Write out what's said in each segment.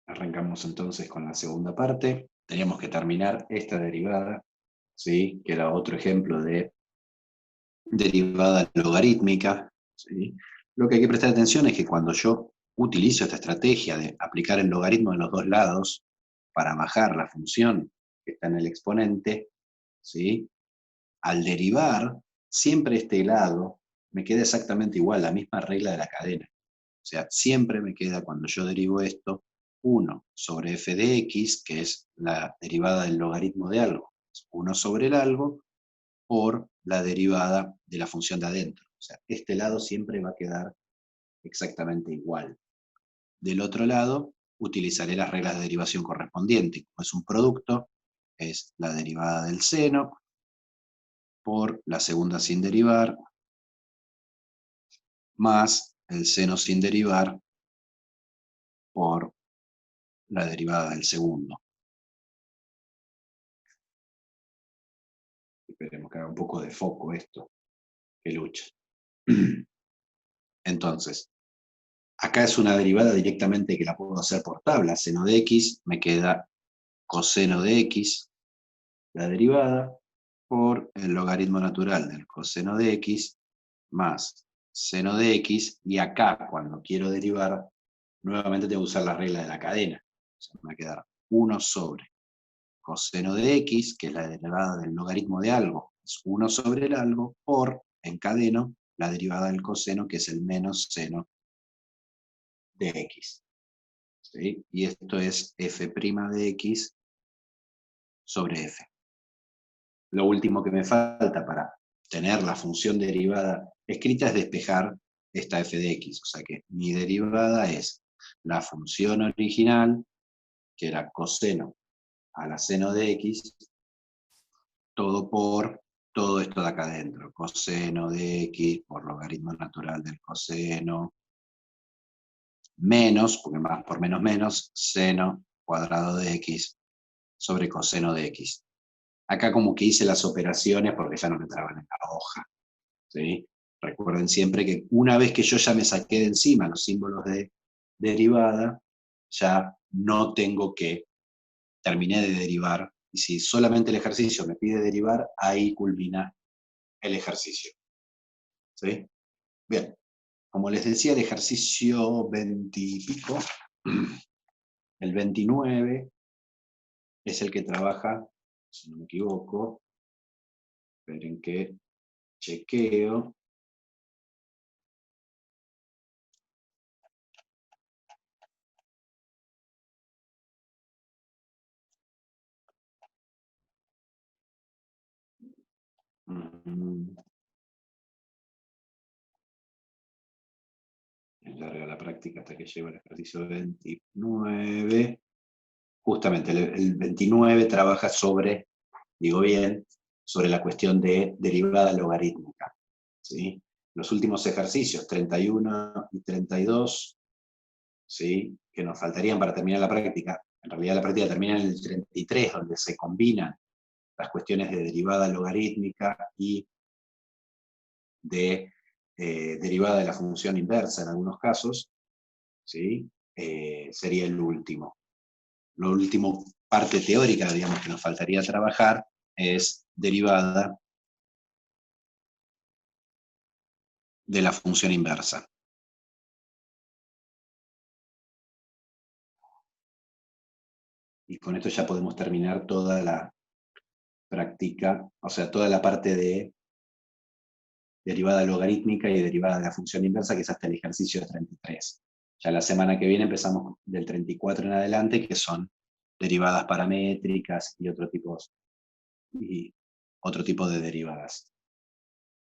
Arrancamos entonces con la segunda parte. Teníamos que terminar esta derivada, ¿sí? Que era otro ejemplo de derivada logarítmica, ¿sí? Lo que hay que prestar atención es que cuando yo utilizo esta estrategia de aplicar el logaritmo en los dos lados para bajar la función que está en el exponente, ¿sí? Al derivar, siempre este lado me queda exactamente igual, la misma regla de la cadena. O sea, siempre me queda, cuando yo derivo esto, 1 sobre f de x, que es la derivada del logaritmo de algo, 1 sobre el algo, por la derivada de la función de adentro. O sea, este lado siempre va a quedar exactamente igual. Del otro lado, utilizaré las reglas de derivación correspondientes. Como es un producto, es la derivada del seno por la segunda sin derivar, más el seno sin derivar por la derivada del segundo. Esperemos que haga un poco de foco esto, que lucha. Entonces, acá es una derivada directamente que la puedo hacer por tabla. Seno de x me queda coseno de x, la derivada, por el logaritmo natural del coseno de x, más seno de x, y acá, cuando quiero derivar, nuevamente tengo que usar la regla de la cadena. O sea, me va a quedar 1 sobre coseno de x, que es la derivada del logaritmo de algo, es 1 sobre el algo, por, encadeno, la derivada del coseno, que es el menos seno de x. ¿Sí? Y esto es f' de x sobre f. Lo último que me falta para tener la función derivada escrita es despejar esta f de x. O sea que mi derivada es la función original, que era coseno a la seno de x, todo por todo esto de acá adentro. Coseno de x por logaritmo natural del coseno, menos, porque más por menos menos, seno cuadrado de x sobre coseno de x. Acá como que hice las operaciones porque ya no me entraban en la hoja, ¿sí? Recuerden siempre que una vez que yo ya me saqué de encima los símbolos de derivada, ya no tengo que, terminé de derivar, y si solamente el ejercicio me pide derivar, ahí culmina el ejercicio, ¿sí? Bien, como les decía, el ejercicio 20 y pico, el 29, es el que trabaja, si no me equivoco, esperen que chequeo. Es larga la práctica hasta que llego al ejercicio 29. Justamente el 29 trabaja sobre, digo bien, sobre la cuestión de derivada logarítmica, ¿sí? Los últimos ejercicios, 31 y 32, ¿sí? Que nos faltarían para terminar la práctica, en realidad la práctica termina en el 33, donde se combinan las cuestiones de derivada logarítmica y de derivada de la función inversa en algunos casos, ¿sí? Sería el último. Lo último, parte teórica, digamos, que nos faltaría trabajar es derivada de la función inversa. Y con esto ya podemos terminar toda la práctica, o sea, toda la parte de derivada logarítmica y derivada de la función inversa, que es hasta el ejercicio 33. Ya la semana que viene empezamos del 34 en adelante, que son derivadas paramétricas y otro tipo de derivadas.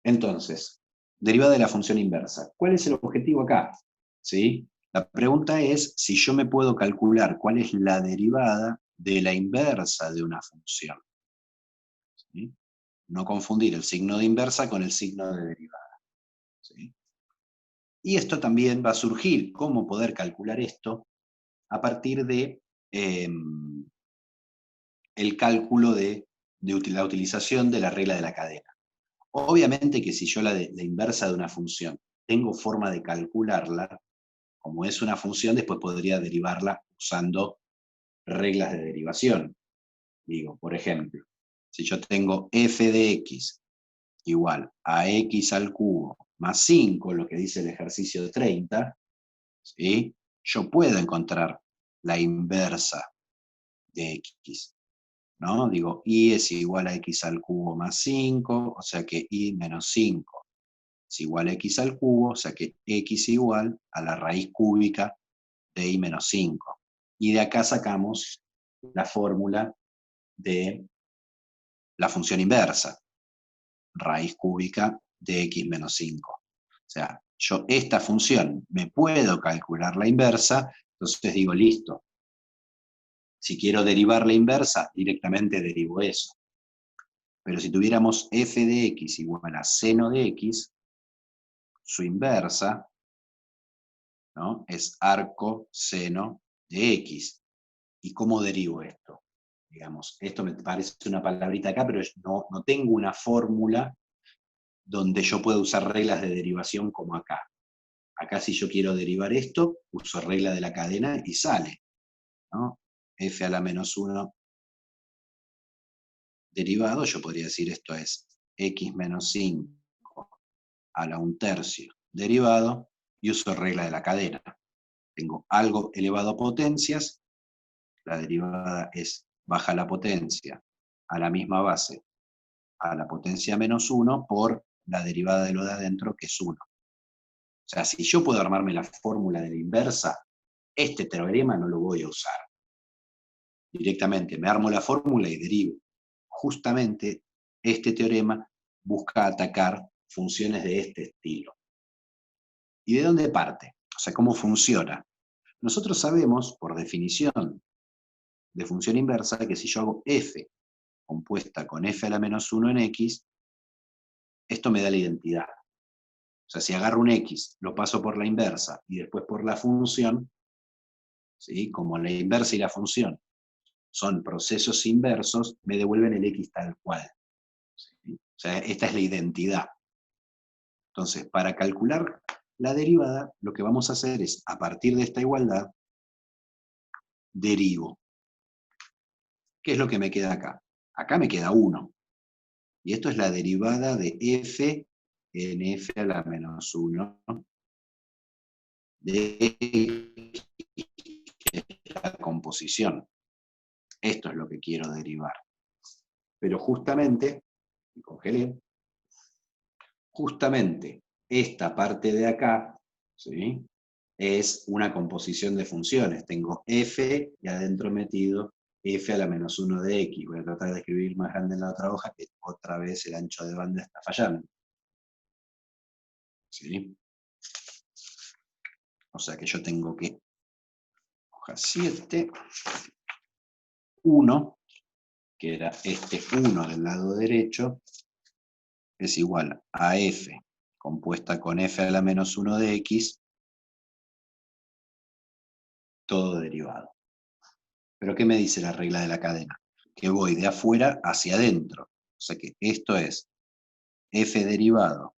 Entonces, derivada de la función inversa. ¿Cuál es el objetivo acá? ¿Sí? La pregunta es si yo me puedo calcular cuál es la derivada de la inversa de una función. ¿Sí? No confundir el signo de inversa con el signo de derivada. ¿Sí? Y esto también va a surgir, cómo poder calcular esto a partir de el cálculo de la utilización de la regla de la cadena. Obviamente que si yo la inversa de una función tengo forma de calcularla, como es una función, después podría derivarla usando reglas de derivación. Digo, por ejemplo, si yo tengo f de x igual a x al cubo más 5, lo que dice el ejercicio 30, ¿sí? Yo puedo encontrar la inversa de x, ¿no? Digo, y es igual a x al cubo más 5, o sea que y menos 5 es igual a x al cubo, o sea que x igual a la raíz cúbica de y menos 5. Y de acá sacamos la fórmula de la función inversa, raíz cúbica de x menos 5. O sea, yo esta función me puedo calcular la inversa, entonces digo, listo. Si quiero derivar la inversa, directamente derivo eso. Pero si tuviéramos f de x igual a seno de x, su inversa, ¿no?, es arco seno de x. ¿Y cómo derivo esto? Digamos, esto me parece una palabrita acá, pero no tengo una fórmula donde yo pueda usar reglas de derivación como acá. Acá si yo quiero derivar esto, uso regla de la cadena y sale, ¿no? F a la menos 1 derivado, yo podría decir esto es x menos 5 a la 1/3 derivado, y uso regla de la cadena. Tengo algo elevado a potencias, la derivada es baja la potencia a la misma base a la potencia menos 1 por la derivada de lo de adentro, que es 1. O sea, si yo puedo armarme la fórmula de la inversa, este teorema no lo voy a usar. Directamente me armo la fórmula y derivo. Justamente este teorema busca atacar funciones de este estilo. ¿Y de dónde parte? O sea, ¿cómo funciona? Nosotros sabemos, por definición de función inversa, que si yo hago f compuesta con f a la menos 1 en x, esto me da la identidad. O sea, si agarro un x, lo paso por la inversa y después por la función, ¿sí?, como la inversa y la función son procesos inversos, me devuelven el x tal cual. ¿Sí? O sea, esta es la identidad. Entonces, para calcular la derivada, lo que vamos a hacer es, a partir de esta igualdad, derivo. ¿Qué es lo que me queda acá? Acá me queda 1. Y esto es la derivada de f en f a la menos 1 de la composición. Esto es lo que quiero derivar. Pero justamente, me congelé, justamente esta parte de acá, ¿sí?, es una composición de funciones. Tengo f y adentro metido f a la menos 1 de x. Voy a tratar de escribir más grande en la otra hoja, que otra vez el ancho de banda está fallando. ¿Sí? O sea que yo tengo que, hoja 7, 1, que era este 1 del lado derecho, es igual a f compuesta con f a la menos 1 de x, todo derivado. ¿Pero qué me dice la regla de la cadena? Que voy de afuera hacia adentro. O sea que esto es f derivado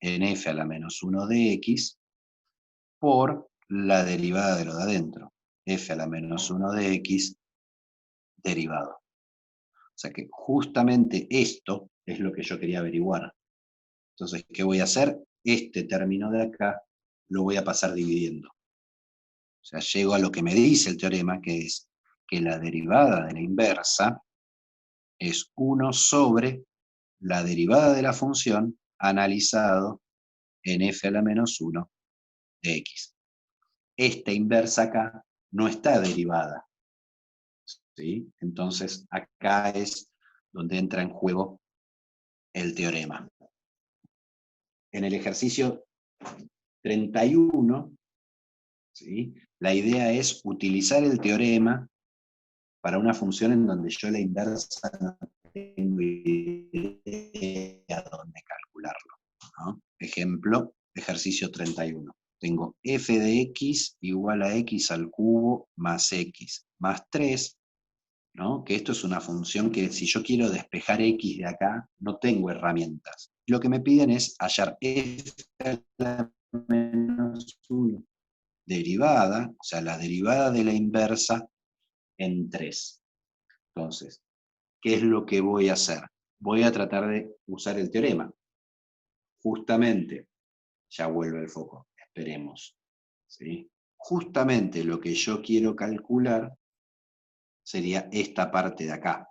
en f a la menos 1 de x por la derivada de lo de adentro, f a la menos 1 de x derivado. O sea que justamente esto es lo que yo quería averiguar. Entonces, ¿qué voy a hacer? Este término de acá lo voy a pasar dividiendo. O sea, llego a lo que me dice el teorema, que es que la derivada de la inversa es 1 sobre la derivada de la función analizado en f a la menos 1 de x. Esta inversa acá no está derivada, ¿sí? Entonces acá es donde entra en juego el teorema. En el ejercicio 31, ¿sí?, la idea es utilizar el teorema para una función en donde yo la inversa no tengo idea dónde calcularlo, ¿no? Ejemplo, ejercicio 31. Tengo f de x igual a x al cubo más x más 3, ¿no? Que esto es una función que si yo quiero despejar x de acá, no tengo herramientas. Lo que me piden es hallar f a la menos 1 derivada, o sea, la derivada de la inversa en 3. Entonces, ¿qué es lo que voy a hacer? Voy a tratar de usar el teorema. Justamente, ya vuelve el foco, esperemos. ¿Sí? Justamente lo que yo quiero calcular sería esta parte de acá.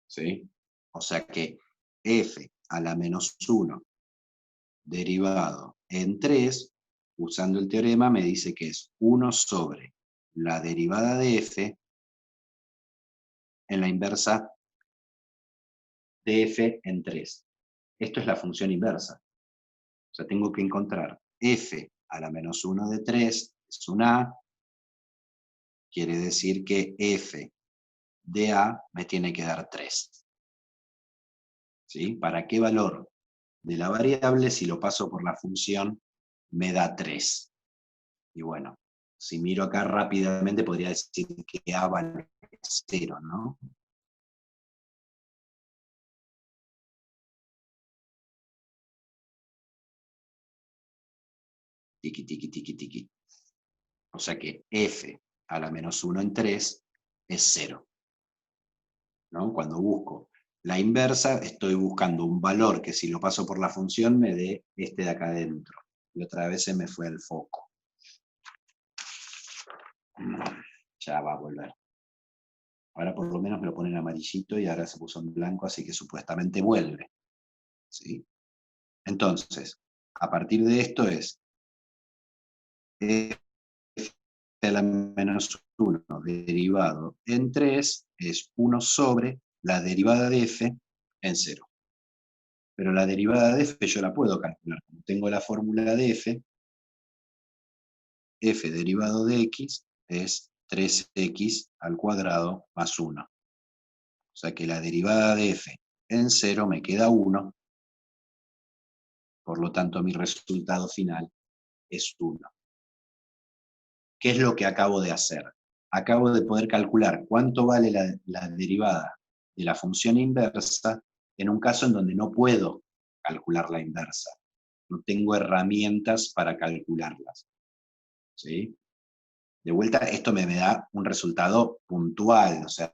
¿Sí? O sea que f a la menos 1 derivado en 3, usando el teorema, me dice que es 1 sobre la derivada de f en la inversa de f en 3. Esto es la función inversa. O sea, tengo que encontrar f a la menos 1 de 3 es un a, quiere decir que f de a me tiene que dar 3. ¿Sí? ¿Para qué valor de la variable, si lo paso por la función, me da 3? Y bueno, si miro acá rápidamente, podría decir que a vale 0, ¿no? Tiki, tiki, tiki, tiki. O sea que f a la menos 1 en 3 es 0. ¿No? Cuando busco la inversa, estoy buscando un valor que si lo paso por la función me dé este de acá adentro. Y otra vez se me fue el foco. Ya va a volver. Ahora por lo menos me lo pone en amarillito y ahora se puso en blanco, así que supuestamente vuelve. ¿Sí? Entonces, a partir de esto es f a la menos 1 derivado en 3 es 1 sobre la derivada de f en 0. Pero la derivada de f yo la puedo calcular. Como tengo la fórmula de f derivado de x es 3x al cuadrado más 1. O sea que la derivada de f en 0 me queda 1, por lo tanto mi resultado final es 1. ¿Qué es lo que acabo de hacer? Acabo de poder calcular cuánto vale la derivada de la función inversa en un caso en donde no puedo calcular la inversa. No tengo herramientas para calcularlas. ¿Sí? De vuelta, esto me da un resultado puntual, o sea,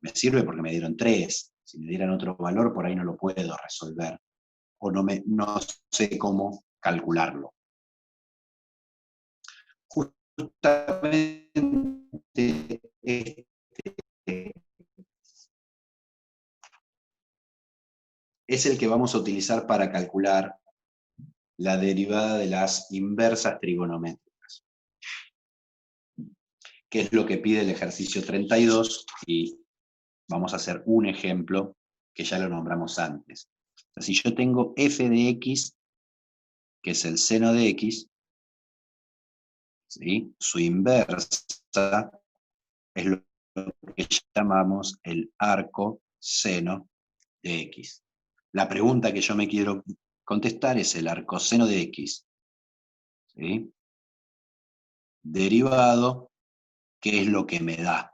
me sirve porque me dieron 3. Si me dieran otro valor, por ahí no lo puedo resolver. O no sé cómo calcularlo. Justamente es el que vamos a utilizar para calcular la derivada de las inversas trigonométricas, que es lo que pide el ejercicio 32, y vamos a hacer un ejemplo que ya lo nombramos antes. O sea, si yo tengo f de x, que es el seno de x, ¿sí? Su inversa es lo que llamamos el arco seno de x. La pregunta que yo me quiero contestar es el arcoseno de x, ¿sí? Derivado, ¿qué es lo que me da?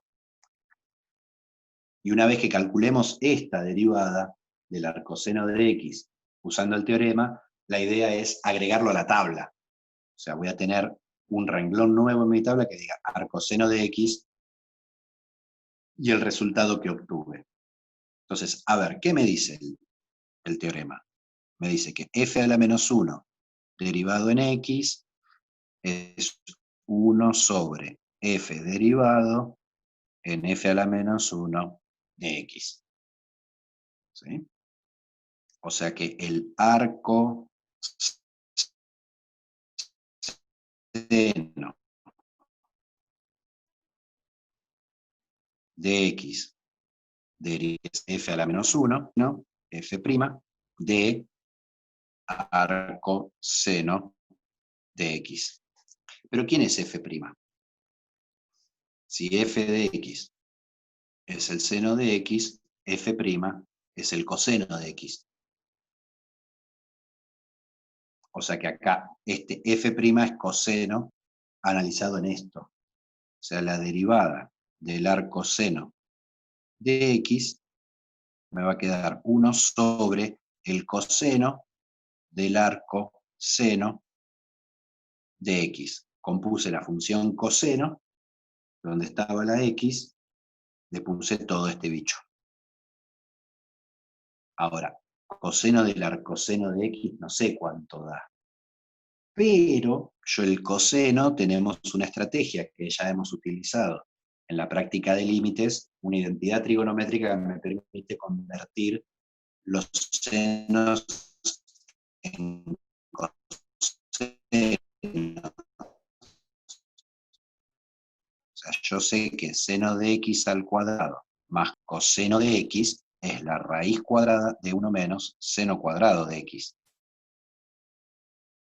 Y una vez que calculemos esta derivada del arcoseno de x usando el teorema, la idea es agregarlo a la tabla. O sea, voy a tener un renglón nuevo en mi tabla que diga arcoseno de x y el resultado que obtuve. Entonces, a ver, ¿qué me dice el teorema? Me dice que f a la menos 1 derivado en x es 1 sobre f derivado en f a la menos 1 de x. ¿Sí? O sea que el arco seno de x de f a la menos 1, ¿no? F' de arco seno de x. ¿Pero quién es f'? Si f de x es el seno de x, f' es el coseno de x. O sea que acá este f' es coseno analizado en esto. O sea, la derivada del arco seno de x me va a quedar 1 sobre el coseno del arco seno de x. Compuse la función coseno, donde estaba la x, le puse todo este bicho. Ahora, coseno del arcoseno de x no sé cuánto da. Pero yo el coseno tenemos una estrategia que ya hemos utilizado en la práctica de límites, una identidad trigonométrica que me permite convertir los senos en coseno. O sea, yo sé que seno de x al cuadrado más coseno de x es la raíz cuadrada de 1 menos seno cuadrado de x.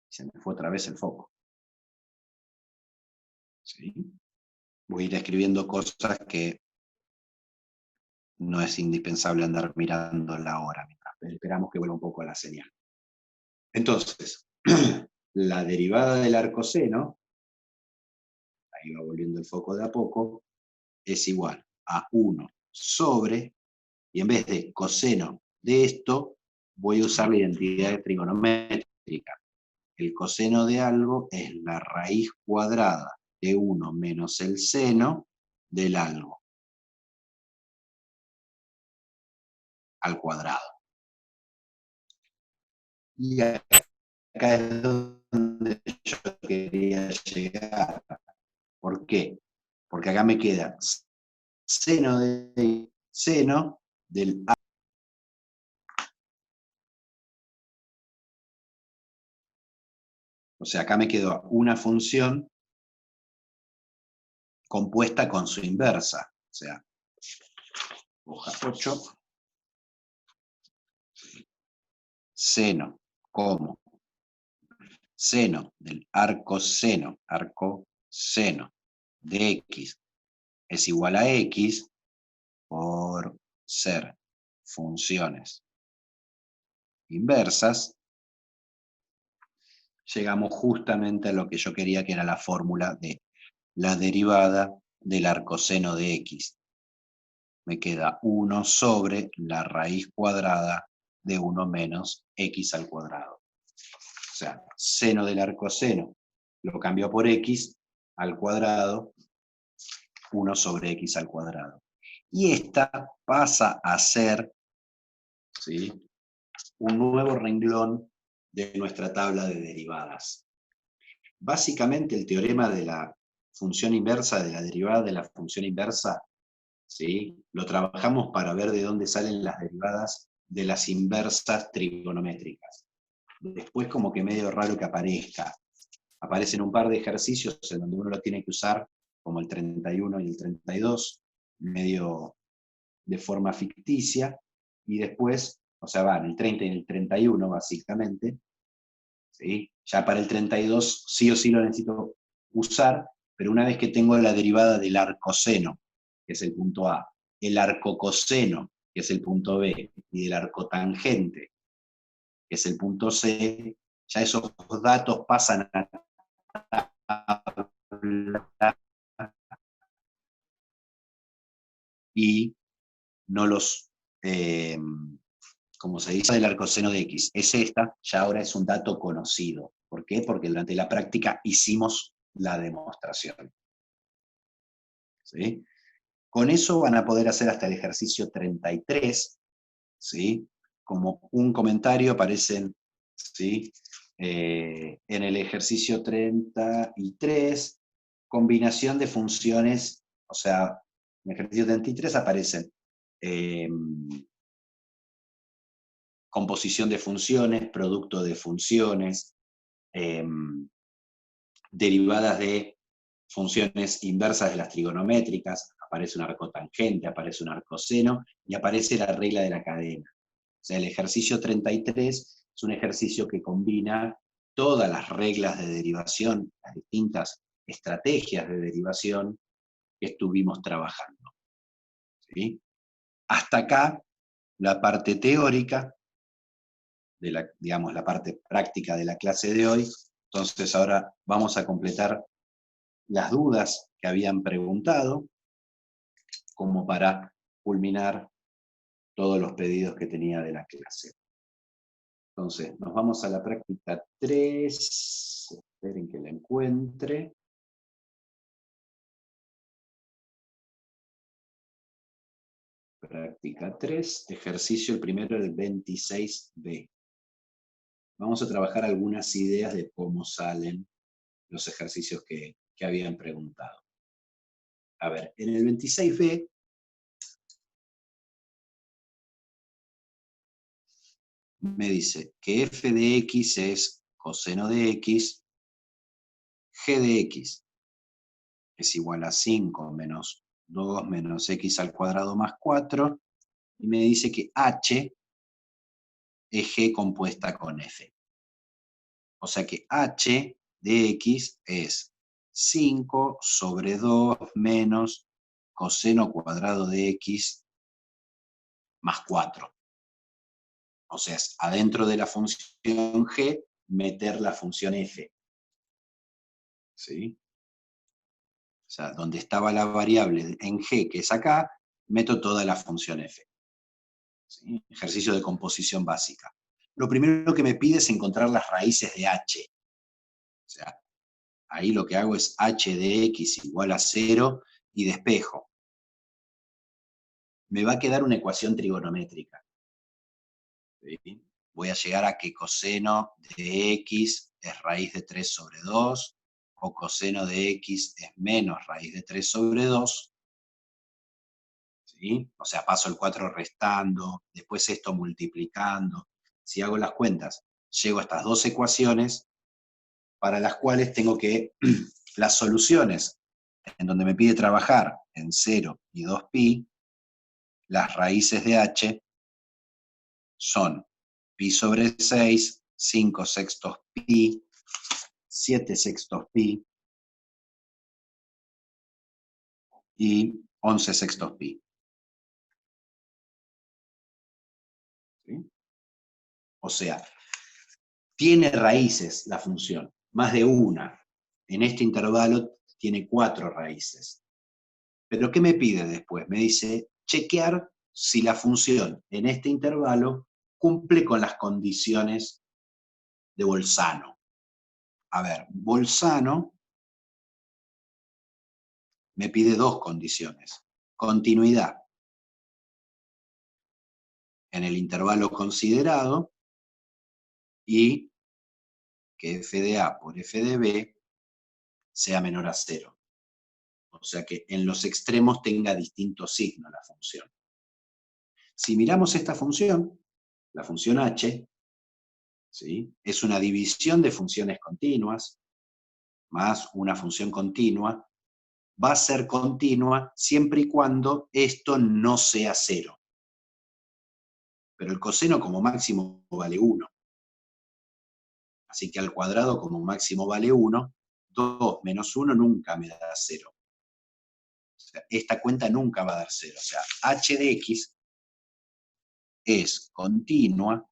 Se me fue otra vez el foco. ¿Sí? Voy a ir escribiendo cosas que no es indispensable andar mirando la hora, mientras esperamos que vuelva un poco la señal. Entonces, la derivada del arcoseno, ahí va volviendo el foco de a poco, es igual a 1 sobre, y en vez de coseno de esto, voy a usar la identidad trigonométrica. El coseno de algo es la raíz cuadrada de 1 menos el seno del algo al cuadrado. Y acá es donde yo quería llegar. ¿Por qué? Porque acá me queda seno del A. O sea, acá me quedó una función compuesta con su inversa. O sea, hoja 8, seno como seno del arco seno de x es igual a x por ser funciones inversas, llegamos justamente a lo que yo quería, que era la fórmula de la derivada del arcoseno de x. Me queda 1 sobre la raíz cuadrada de 1 menos x al cuadrado. O sea, seno del arcoseno lo cambio por x al cuadrado, 1 sobre x al cuadrado. Y esta pasa a ser, ¿sí?, un nuevo renglón de nuestra tabla de derivadas. Básicamente el teorema de la función inversa, de la derivada de la función inversa, ¿sí?, lo trabajamos para ver de dónde salen las derivadas de las inversas trigonométricas. Después como que medio raro que aparezca. Aparecen un par de ejercicios en donde uno lo tiene que usar, como el 31 y el 32, medio de forma ficticia, y después, o sea, van el 30 y el 31 básicamente, ¿sí? Ya para el 32 sí o sí lo necesito usar, pero una vez que tengo la derivada del arcoseno, que es el punto A, el arcocoseno, que es el punto B, y del arcotangente, que es el punto C, ya esos datos pasan a y no los, como se dice, del arcoseno de x, es esta, ya ahora es un dato conocido. ¿Por qué? Porque durante la práctica hicimos la demostración. ¿Sí? Con eso van a poder hacer hasta el ejercicio 33, ¿sí? Como un comentario aparecen, ¿sí?, en el ejercicio 33, combinación de funciones, o sea, en el ejercicio 33 aparecen composición de funciones, producto de funciones, derivadas de funciones inversas de las trigonométricas, aparece un arcotangente, aparece un arcoseno, y aparece la regla de la cadena. O sea, el ejercicio 33 es un ejercicio que combina todas las reglas de derivación, las distintas estrategias de derivación que estuvimos trabajando. ¿Sí? Hasta acá, la parte teórica, de la, digamos, la parte práctica de la clase de hoy. Entonces ahora vamos a completar las dudas que habían preguntado, como para culminar todos los pedidos que tenía de la clase. Entonces, nos vamos a la práctica 3. Esperen que la encuentre. Práctica 3, ejercicio el primero del 26B. Vamos a trabajar algunas ideas de cómo salen los ejercicios que habían preguntado. A ver, en el 26B me dice que f de x es coseno de x, g de x es igual a 5 menos 2 menos x al cuadrado más 4, y me dice que h es g compuesta con f. O sea que h de x es 5 sobre 2 menos coseno cuadrado de x más 4. O sea, es adentro de la función g meter la función f. ¿Sí? O sea, donde estaba la variable en g, que es acá, meto toda la función f. ¿Sí? Ejercicio de composición básica. Lo primero que me pide es encontrar las raíces de h. O sea, ahí lo que hago es h de x igual a 0 y despejo. Me va a quedar una ecuación trigonométrica. ¿Sí? Voy a llegar a que coseno de x es raíz de 3 sobre 2, o coseno de x es menos raíz de 3 sobre 2. ¿Sí? O sea, paso el 4 restando, después esto multiplicando. Si hago las cuentas, llego a estas dos ecuaciones para las cuales tengo que, las soluciones, en donde me pide trabajar en 0 y 2pi, las raíces de h son pi sobre 6, 5 sextos pi, 7 sextos pi y 11 sextos pi. ¿Sí? O sea, tiene raíces la función, más de una. En este intervalo tiene 4 raíces. ¿Pero qué me pide después? Me dice chequear si la función en este intervalo cumple con las condiciones de Bolzano. A ver, Bolzano me pide dos condiciones. Continuidad en el intervalo considerado y que f de a por f de b sea menor a 0. O sea que en los extremos tenga distinto signo la función. Si miramos esta función, la función h, ¿sí?, es una división de funciones continuas más una función continua, va a ser continua siempre y cuando esto no sea 0. Pero el coseno como máximo vale 1. Así que al cuadrado como máximo vale 1, 2 menos 1 nunca me da 0. O sea, esta cuenta nunca va a dar 0. O sea, h de x es continua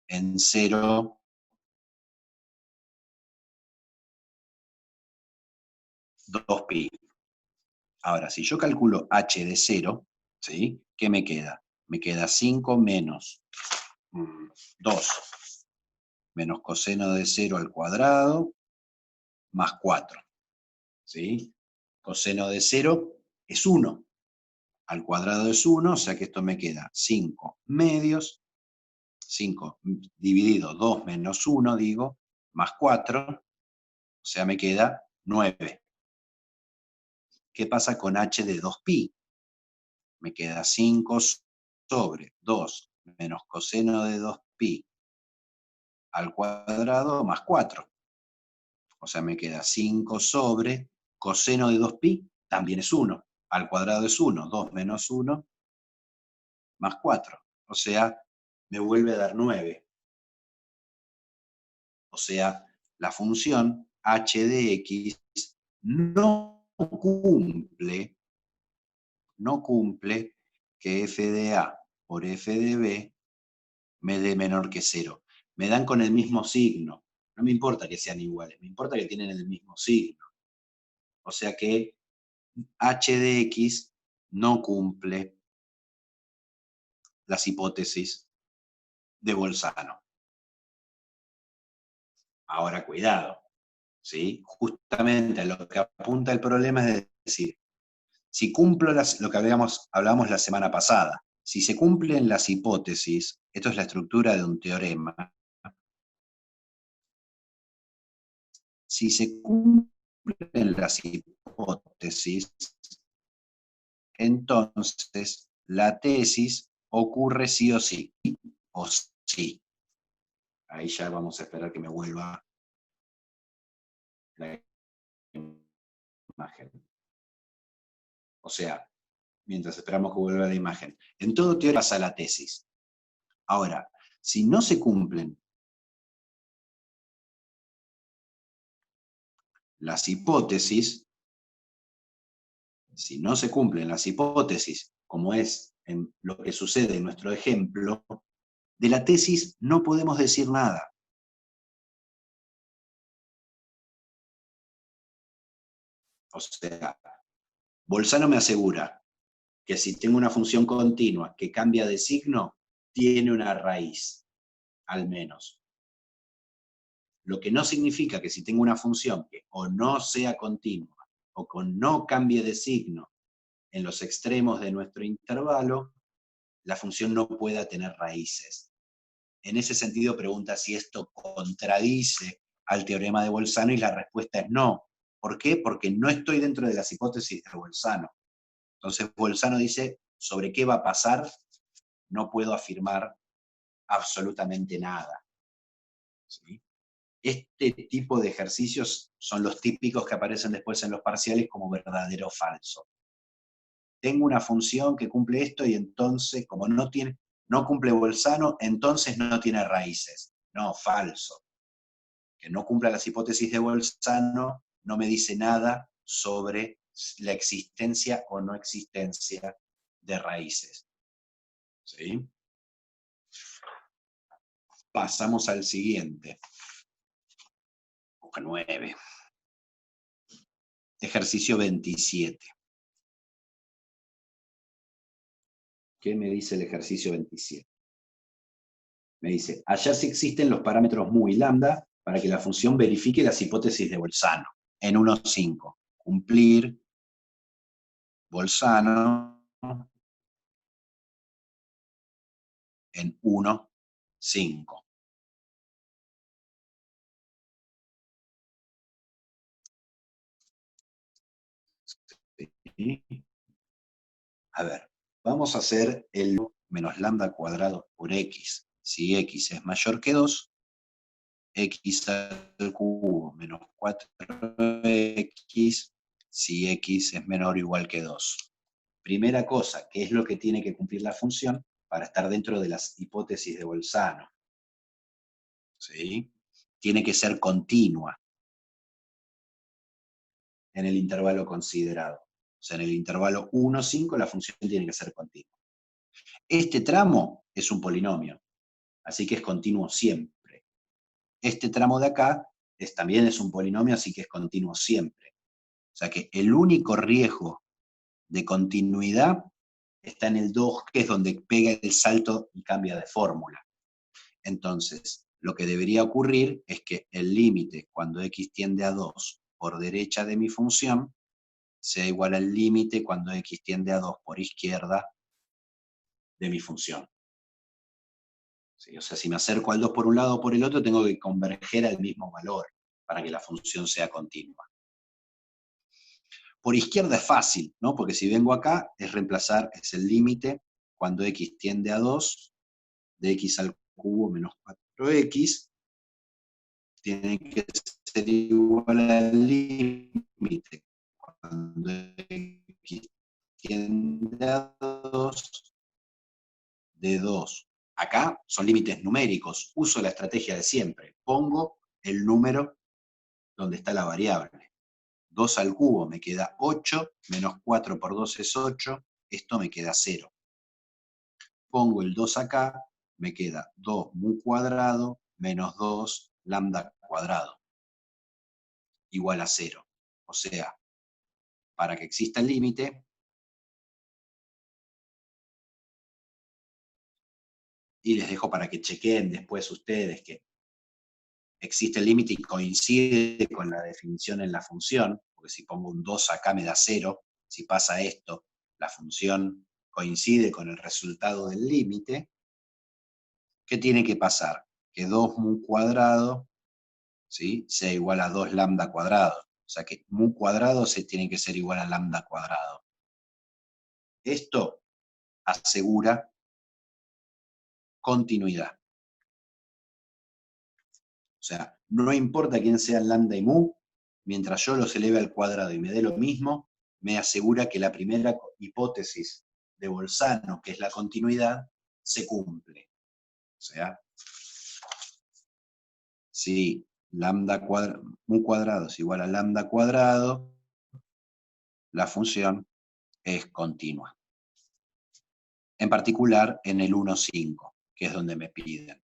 en 0, 2pi. Ahora, si yo calculo h de 0, ¿sí?, ¿qué me queda? Me queda 5 menos 2 menos coseno de 0 al cuadrado más 4. ¿Sí? Coseno de 0 es 1. Al cuadrado es 1, o sea que esto me queda 5 medios, 5 dividido 2 menos 1, digo, más 4, o sea, me queda 9. ¿Qué pasa con h de 2pi? Me queda 5 sobre 2 menos coseno de 2pi al cuadrado más 4. O sea, me queda 5 sobre coseno de 2pi, también es 1. Al cuadrado es 1, 2 menos 1, más 4. O sea, me vuelve a dar 9. O sea, la función h de x no cumple que f de a por f de b me dé menor que 0. Me dan con el mismo signo. No me importa que sean iguales, me importa que tienen el mismo signo. O sea que h de x no cumple las hipótesis de Bolzano. Ahora, cuidado, ¿sí? Justamente a lo que apunta el problema es decir, si cumplo lo que hablamos la semana pasada, si se cumplen las hipótesis, esto es la estructura de un teorema, si se cumplen las hipótesis, entonces la tesis ocurre sí o sí, o sí. Ahí ya vamos a esperar que me vuelva la imagen. O sea, mientras esperamos que vuelva la imagen. En todo teorema pasa la tesis. Ahora, si no se cumplen las hipótesis, si no se cumplen las hipótesis, como es en lo que sucede en nuestro ejemplo, de la tesis no podemos decir nada. O sea, Bolzano me asegura que si tengo una función continua que cambia de signo, tiene una raíz, al menos. Lo que no significa que si tengo una función que o no sea continua o que no cambie de signo en los extremos de nuestro intervalo, la función no pueda tener raíces. En ese sentido pregunta si esto contradice al teorema de Bolzano y la respuesta es no. ¿Por qué? Porque no estoy dentro de las hipótesis de Bolzano. Entonces Bolzano dice, sobre qué va a pasar, no puedo afirmar absolutamente nada. ¿Sí? Este tipo de ejercicios son los típicos que aparecen después en los parciales como verdadero o falso. Tengo una función que cumple esto y entonces, como no cumple Bolzano, entonces no tiene raíces. No, falso. Que no cumpla las hipótesis de Bolzano no me dice nada sobre la existencia o no existencia de raíces. ¿Sí? Pasamos al siguiente. 9. Ejercicio 27. ¿Qué me dice el ejercicio 27? Me dice, hallar si existen los parámetros mu y lambda para que la función verifique las hipótesis de Bolzano en 1,5. Cumplir Bolzano en 1,5. ¿Sí? A ver, vamos a hacer el menos lambda cuadrado por x. Si x es mayor que 2, x al cubo menos 4x, si x es menor o igual que 2. Primera cosa, ¿qué es lo que tiene que cumplir la función para estar dentro de las hipótesis de Bolzano? ¿Sí? Tiene que ser continua en el intervalo considerado. O sea, en el intervalo 1,5 la función tiene que ser continua. Este tramo es un polinomio, así que es continuo siempre. Este tramo de acá también es un polinomio, así que es continuo siempre. O sea que el único riesgo de continuidad está en el 2, que es donde pega el salto y cambia de fórmula. Entonces, lo que debería ocurrir es que el límite cuando x tiende a 2 por derecha de mi función sea igual al límite cuando x tiende a 2 por izquierda de mi función. ¿Sí? O sea, si me acerco al 2 por un lado o por el otro, tengo que converger al mismo valor para que la función sea continua. Por izquierda es fácil, ¿no? Porque si vengo acá, es el límite cuando x tiende a 2, de x al cubo menos 4x, tiene que ser igual al límite cuando x tiende a 2 de 2. Acá son límites numéricos, uso la estrategia de siempre, pongo el número donde está la variable. 2 al cubo me queda 8, menos 4 por 2 es 8, esto me queda 0. Pongo el 2 acá, me queda 2 mu cuadrado menos 2 lambda cuadrado, igual a 0. O sea, para que exista el límite, y les dejo para que chequeen después ustedes que existe el límite y coincide con la definición en la función, porque si pongo un 2 acá me da 0, si pasa esto, la función coincide con el resultado del límite. ¿Qué tiene que pasar? Que 2 mu cuadrado, ¿sí?, sea igual a 2 lambda cuadrado. O sea que mu cuadrado se tiene que ser igual a lambda cuadrado. Esto asegura continuidad. O sea, no importa quién sean lambda y mu, mientras yo los eleve al cuadrado y me dé lo mismo, me asegura que la primera hipótesis de Bolzano, que es la continuidad, se cumple. O sea, si mu cuadrado es igual a lambda cuadrado, la función es continua. En particular en el 1,5, que es donde me piden.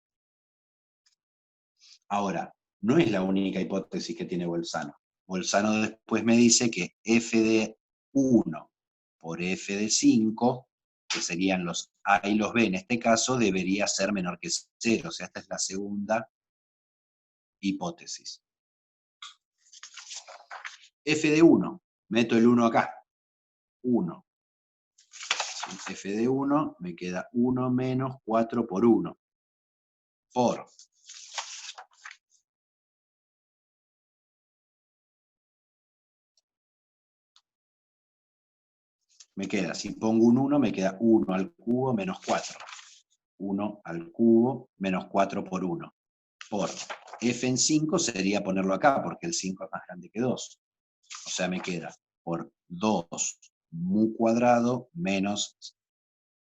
Ahora, no es la única hipótesis que tiene Bolzano. Bolzano después me dice que f de 1 por f de 5, que serían los a y los b en este caso, debería ser menor que 0. O sea, esta es la segunda hipótesis. F de 1, meto el 1 acá. 1. F de 1 me queda 1 menos 4 por 1. Por me queda, si pongo un 1, me queda 1 al cubo menos 4. 1 al cubo menos 4 por 1. Por f en 5 sería ponerlo acá, porque el 5 es más grande que 2. O sea, me queda por 2 mu cuadrado menos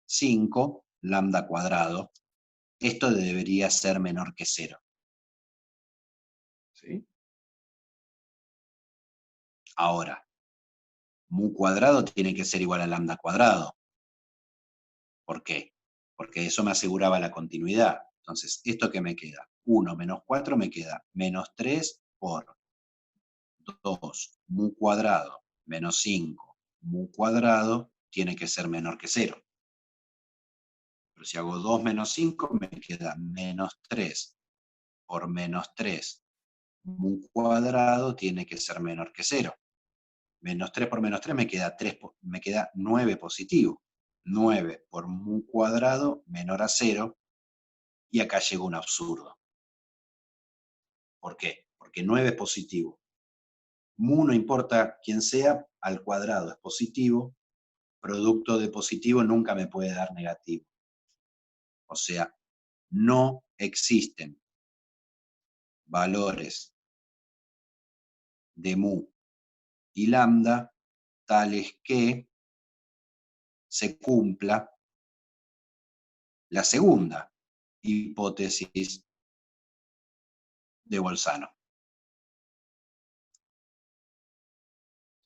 5 lambda cuadrado. Esto debería ser menor que 0. ¿Sí? Ahora, mu cuadrado tiene que ser igual a lambda cuadrado. ¿Por qué? Porque eso me aseguraba la continuidad. Entonces, ¿esto qué me queda? 1 menos 4 me queda menos 3 por 2 mu cuadrado menos 5 mu cuadrado tiene que ser menor que 0. Pero si hago 2 menos 5 me queda menos 3 por menos 3 mu cuadrado tiene que ser menor que 0. Menos 3 por menos 3 me queda 9 positivo. 9 por mu cuadrado menor a 0, y acá llega un absurdo. ¿Por qué? Porque 9 es positivo. Mu no importa quién sea, al cuadrado es positivo, producto de positivo nunca me puede dar negativo. O sea, no existen valores de mu y lambda tales que se cumpla la segunda hipótesis de Bolzano.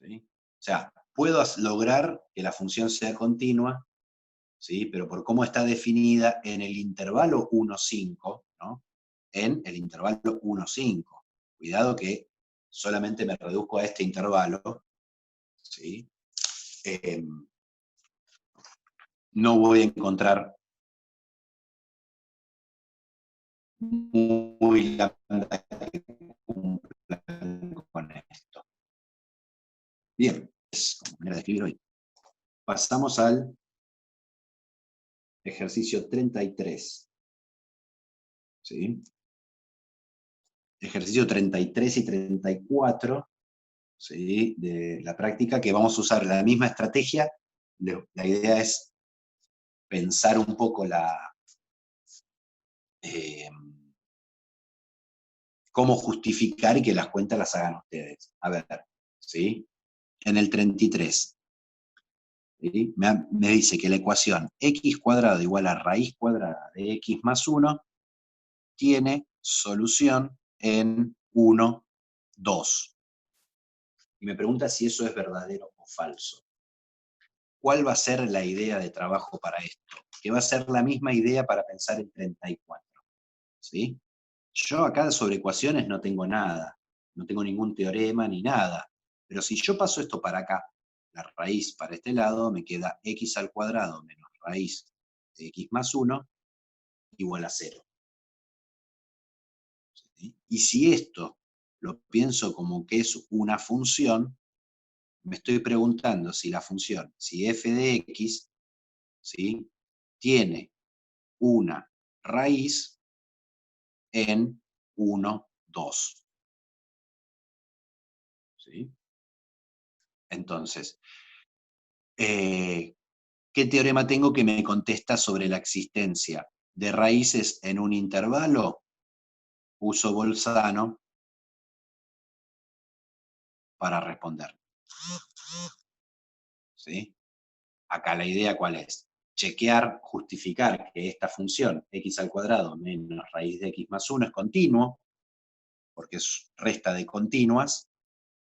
¿Sí? O sea, puedo lograr que la función sea continua, ¿sí?, pero por cómo está definida en el intervalo 1,5, ¿no?, en el intervalo 1,5. Cuidado que solamente me reduzco a este intervalo, ¿sí? No voy a encontrar muy lambda que cumplan con esto. Bien, es como manera de escribir hoy. Pasamos al ejercicio 33. ¿Sí? Ejercicio 33 y 34, ¿sí?, de la práctica, que vamos a usar la misma estrategia. La idea es pensar un poco cómo justificar y que las cuentas las hagan ustedes. A ver, ¿sí? En el 33, ¿sí?, me dice que la ecuación x cuadrado igual a raíz cuadrada de x más 1 tiene solución en 1, 2. Y me pregunta si eso es verdadero o falso. ¿Cuál va a ser la idea de trabajo para esto? Que va a ser la misma idea para pensar el 34. ¿Sí? Yo acá sobre ecuaciones no tengo nada, no tengo ningún teorema ni nada, pero si yo paso esto para acá, la raíz para este lado, me queda x al cuadrado menos raíz de x más 1, igual a 0. ¿Sí? Y si esto lo pienso como que es una función, me estoy preguntando si la función, si f de x, ¿sí?, tiene una raíz en 1, 2. ¿Sí? Entonces, ¿qué teorema tengo que me contesta sobre la existencia de raíces en un intervalo? Uso Bolzano para responder. ¿Sí? Acá la idea, ¿cuál es? Chequear, justificar que esta función x al cuadrado menos raíz de x más 1 es continuo, porque es resta de continuas,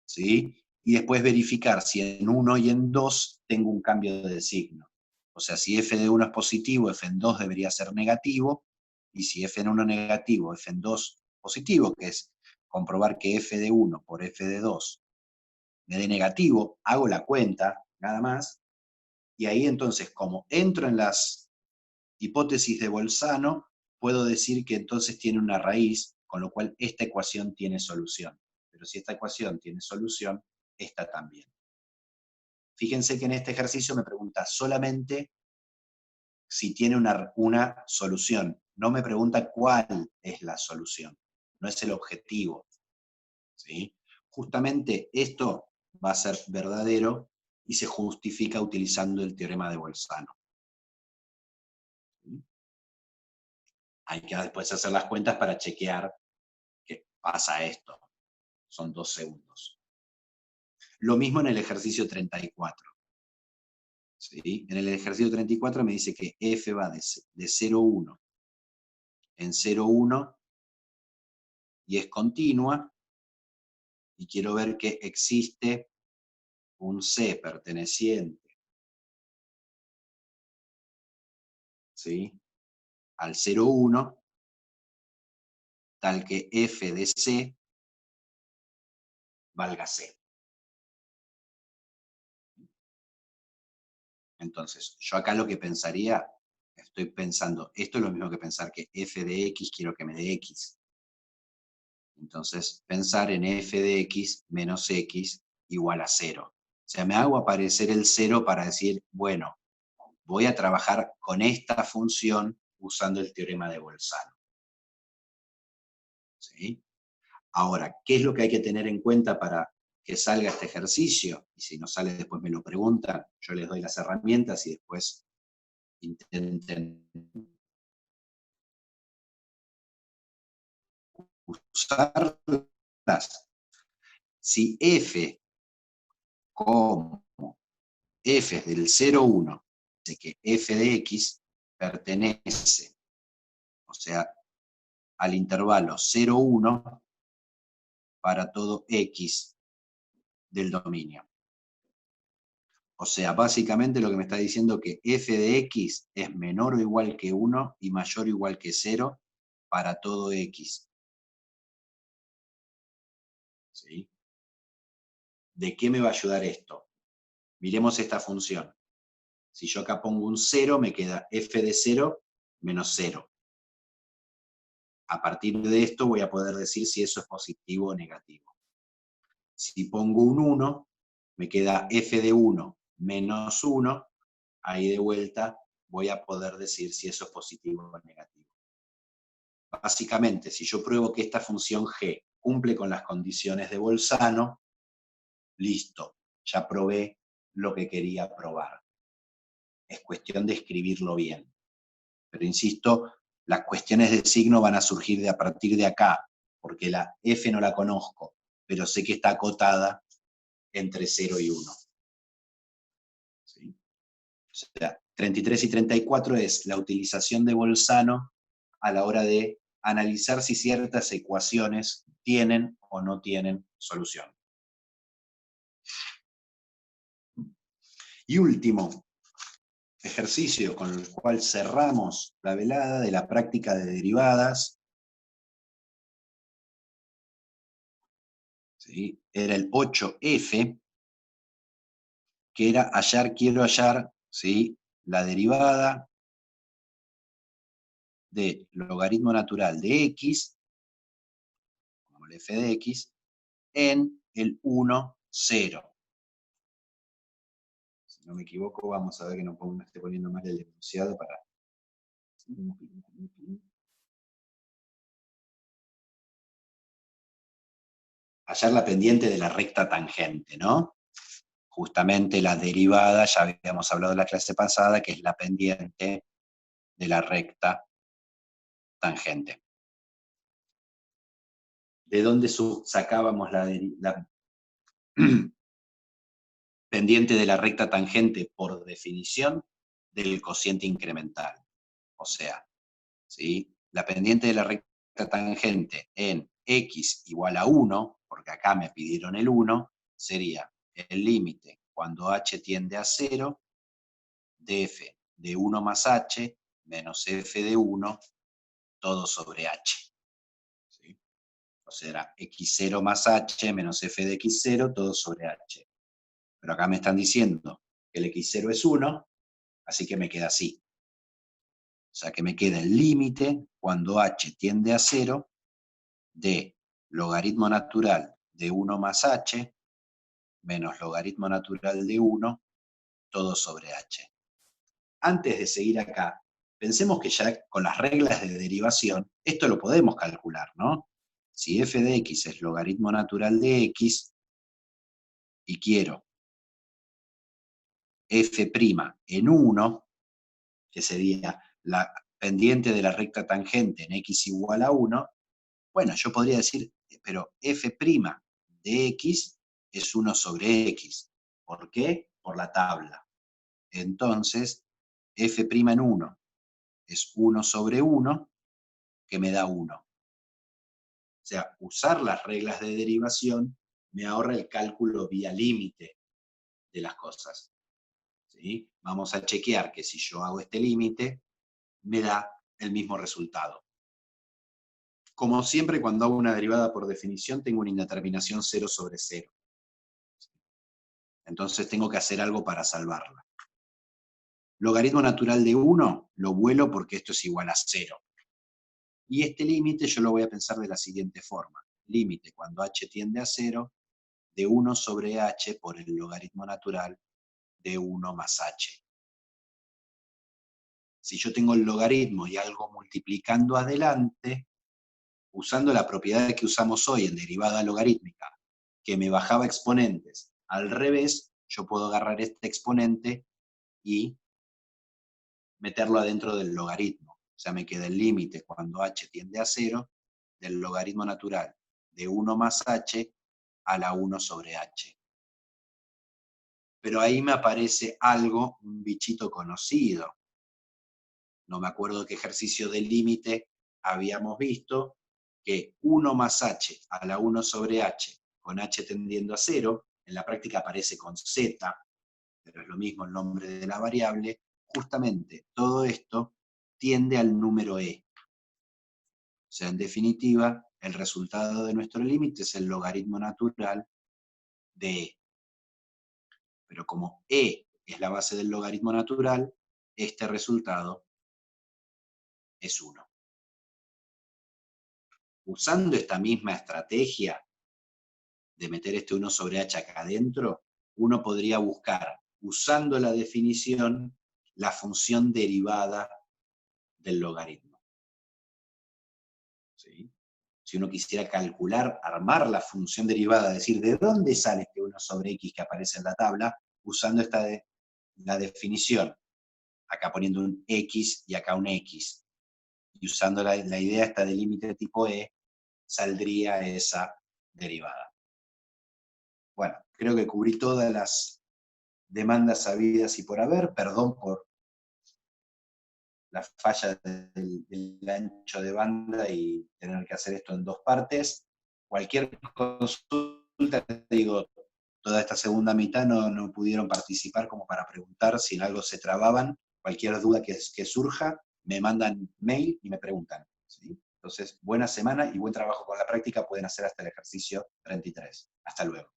¿sí? Y después verificar si en 1 y en 2 tengo un cambio de signo. O sea, si f de 1 es positivo, f en 2 debería ser negativo, y si f en 1 negativo, f en 2 positivo, que es comprobar que f de 1 por f de 2 me dé negativo, hago la cuenta, nada más, y ahí entonces, como entro en las hipótesis de Bolzano, puedo decir que entonces tiene una raíz, con lo cual esta ecuación tiene solución. Pero si esta ecuación tiene solución, esta también. Fíjense que en este ejercicio me pregunta solamente si tiene una solución. No me pregunta cuál es la solución. No es el objetivo. ¿Sí? Justamente esto va a ser verdadero y se justifica utilizando el teorema de Bolzano. ¿Sí? Hay que después hacer las cuentas para chequear que pasa esto. Son 2 segundos. Lo mismo en el ejercicio 34. ¿Sí? En el ejercicio 34 me dice que f va de 0,1 en 0,1 y es continua, y quiero ver que existe un C perteneciente, ¿sí?, al 0,1, tal que f de C valga C. Entonces, yo acá lo que pensaría, estoy pensando, esto es lo mismo que pensar que f de x quiero que me dé x. Entonces, pensar en f de x menos x igual a 0. O sea, me hago aparecer el 0 para decir, bueno, voy a trabajar con esta función usando el teorema de Bolzano. ¿Sí? Ahora, ¿qué es lo que hay que tener en cuenta para que salga este ejercicio? Y si no sale, después me lo preguntan, yo les doy las herramientas y después intenten usarlas. Si f como f es del 0,1, dice que f de x pertenece, o sea, al intervalo 0,1 para todo x del dominio. O sea, básicamente lo que me está diciendo es que f de x es menor o igual que 1 y mayor o igual que 0 para todo x. ¿Sí? ¿De qué me va a ayudar esto? Miremos esta función. Si yo acá pongo un 0, me queda f de 0 menos 0. A partir de esto voy a poder decir si eso es positivo o negativo. Si pongo un 1, me queda f de 1 menos 1. Ahí de vuelta voy a poder decir si eso es positivo o negativo. Básicamente, si yo pruebo que esta función g cumple con las condiciones de Bolzano, listo, ya probé lo que quería probar. Es cuestión de escribirlo bien. Pero insisto, las cuestiones de signo van a surgir a partir de acá, porque la f no la conozco, pero sé que está acotada entre 0 y 1. ¿Sí? O sea, 33 y 34 es la utilización de Bolzano a la hora de analizar si ciertas ecuaciones tienen o no tienen solución. Y último ejercicio con el cual cerramos la velada de la práctica de derivadas. ¿Sí? Era el 8F, que era quiero hallar, ¿sí?, la derivada de logaritmo natural de x, como el f de x, en el 1, 0. Si no me equivoco, vamos a ver que no me esté poniendo mal el enunciado para... Hallar la pendiente de la recta tangente, ¿no? Justamente la derivada, ya habíamos hablado en la clase pasada, que es la pendiente de la recta tangente. ¿De dónde sacábamos la pendiente de la recta tangente? Por definición, del cociente incremental. O sea, ¿sí? La pendiente de la recta tangente en x igual a 1, porque acá me pidieron el 1, sería el límite cuando h tiende a 0 de f de 1 más h menos f de 1 todo sobre h. ¿Sí? O sea, era x0 más h menos f de x0 todo sobre h. Pero acá me están diciendo que el x0 es 1, así que me queda así. O sea que me queda el límite cuando h tiende a 0 de logaritmo natural de 1 más h menos logaritmo natural de 1 todo sobre h. Antes de seguir acá, pensemos que ya con las reglas de derivación, esto lo podemos calcular, ¿no? Si f de x es logaritmo natural de x, y quiero f' en 1, que sería la pendiente de la recta tangente en x igual a 1, bueno, yo podría decir, pero f' de x es 1 sobre x. ¿Por qué? Por la tabla. Entonces, f' en 1 es 1 sobre 1, que me da 1. O sea, usar las reglas de derivación me ahorra el cálculo vía límite de las cosas. ¿Sí? Vamos a chequear que si yo hago este límite, me da el mismo resultado. Como siempre, cuando hago una derivada por definición, tengo una indeterminación 0 sobre 0. Entonces tengo que hacer algo para salvarla. Logaritmo natural de 1, lo vuelo porque esto es igual a 0. Y este límite yo lo voy a pensar de la siguiente forma. Límite cuando h tiende a 0, de 1 sobre h por el logaritmo natural de 1 más h. Si yo tengo el logaritmo y algo multiplicando adelante, usando la propiedad que usamos hoy en derivada logarítmica, que me bajaba exponentes al revés, yo puedo agarrar este exponente y meterlo adentro del logaritmo. O sea, me queda el límite cuando h tiende a 0 del logaritmo natural de 1 más h a la 1 sobre h. Pero ahí me aparece algo, un bichito conocido. No me acuerdo qué ejercicio del límite habíamos visto, que 1 más h a la 1 sobre h, con h tendiendo a 0, en la práctica aparece con z, pero es lo mismo el nombre de la variable, justamente todo esto tiende al número e. O sea, en definitiva, el resultado de nuestro límite es el logaritmo natural de e. Pero como e es la base del logaritmo natural, este resultado es 1. Usando esta misma estrategia de meter este 1 sobre h acá adentro, uno podría buscar, usando la definición, la función derivada del logaritmo. ¿Sí? Si uno quisiera calcular, armar la función derivada, decir de dónde sale este 1 sobre x que aparece en la tabla, usando la definición, acá poniendo un x y acá un x, y usando la idea esta de límite tipo e, saldría esa derivada. Bueno, creo que cubrí todas las demandas habidas y por haber, perdón por la falla del ancho de banda y tener que hacer esto en 2 partes. Cualquier consulta, digo, toda esta segunda mitad no pudieron participar como para preguntar si en algo se trababan. Cualquier duda que surja, me mandan mail y me preguntan. ¿Sí? Entonces, buena semana y buen trabajo con la práctica. Pueden hacer hasta el ejercicio 33. Hasta luego.